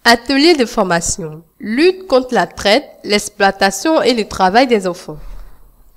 Atelier de formation. Lutte contre la traite, l'exploitation et le travail des enfants.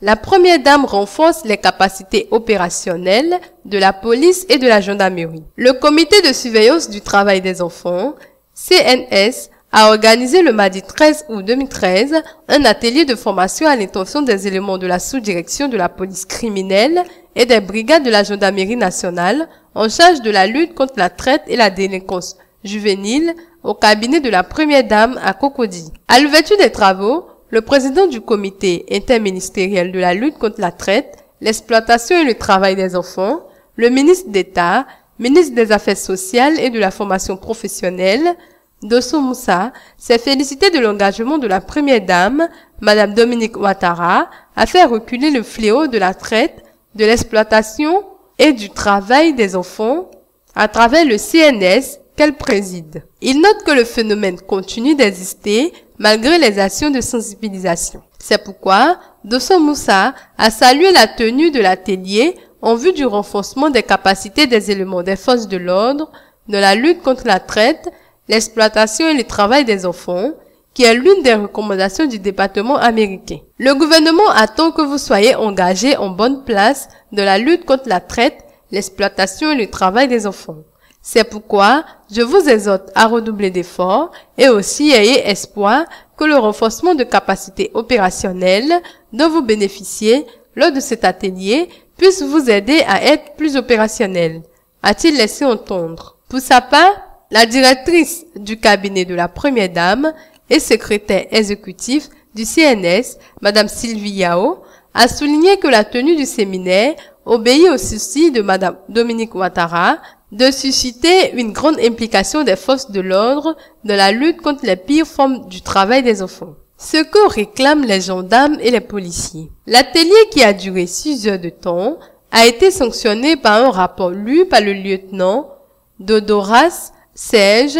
La première dame renforce les capacités opérationnelles de la police et de la gendarmerie. Le comité de surveillance du travail des enfants, CNS, a organisé le mardi 13 août 2013 un atelier de formation à l'intention des éléments de la sous-direction de la police criminelle et des brigades de la gendarmerie nationale en charge de la lutte contre la traite et la délinquance juvénile au cabinet de la première dame à Cocody. À l'ouverture des travaux, le président du comité interministériel de la lutte contre la traite, l'exploitation et le travail des enfants, le ministre d'État, ministre des Affaires sociales et de la formation professionnelle, Dosso Moussa, s'est félicité de l'engagement de la première dame, Madame Dominique Ouattara, à faire reculer le fléau de la traite, de l'exploitation et du travail des enfants à travers le CNS qu'elle préside. Il note que le phénomène continue d'exister malgré les actions de sensibilisation. C'est pourquoi Dosso Moussa a salué la tenue de l'atelier en vue du renforcement des capacités des éléments des forces de l'ordre de la lutte contre la traite, l'exploitation et le travail des enfants, qui est l'une des recommandations du département américain. Le gouvernement attend que vous soyez engagés en bonne place de la lutte contre la traite, l'exploitation et le travail des enfants. C'est pourquoi je vous exhorte à redoubler d'efforts et aussi ayez espoir que le renforcement de capacités opérationnelles dont vous bénéficiez lors de cet atelier puisse vous aider à être plus opérationnel, a-t-il laissé entendre. Pour sa part, la directrice du cabinet de la première dame et secrétaire exécutif du CNS, Madame Sylvie Yao, a souligné que la tenue du séminaire obéit au souci de Madame Dominique Ouattara de susciter une grande implication des forces de l'ordre de la lutte contre les pires formes du travail des enfants. Ce que réclament les gendarmes et les policiers. L'atelier, qui a duré 6 heures de temps, a été sanctionné par un rapport lu par le lieutenant Dodoras Serge,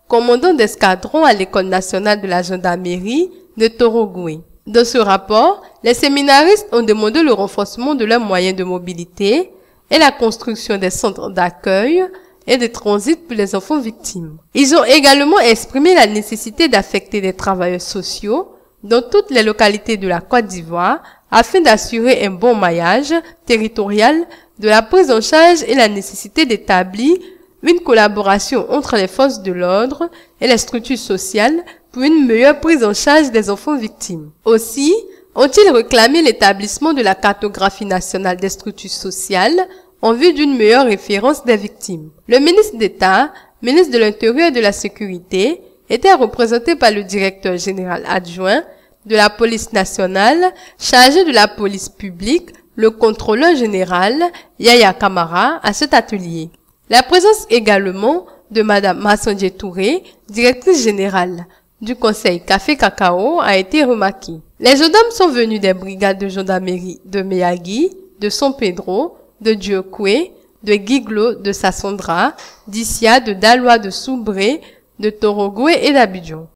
commandant d'escadron à l'École nationale de la gendarmerie de Torogoué. Dans ce rapport, les séminaristes ont demandé le renforcement de leurs moyens de mobilité et la construction des centres d'accueil et de transit pour les enfants victimes. Ils ont également exprimé la nécessité d'affecter des travailleurs sociaux dans toutes les localités de la Côte d'Ivoire afin d'assurer un bon maillage territorial de la prise en charge et la nécessité d'établir une collaboration entre les forces de l'ordre et les structures sociales pour une meilleure prise en charge des enfants victimes. Aussi, ont-ils réclamé l'établissement de la cartographie nationale des structures sociales en vue d'une meilleure référence des victimes. Le ministre d'État, ministre de l'Intérieur et de la Sécurité, était représenté par le directeur général adjoint de la police nationale, chargé de la police publique, le contrôleur général, Yaya Kamara, à cet atelier. La présence également de Madame Massandje Touré, directrice générale du conseil Café Cacao, a été remarquée. Les gendarmes sont venus des brigades de gendarmerie de Meyagui, de San Pedro, de Diokwe, de Guiglo, de Sassandra, d'Issia, de Daloa, de Soubré, de Torogoué et d'Abidjan.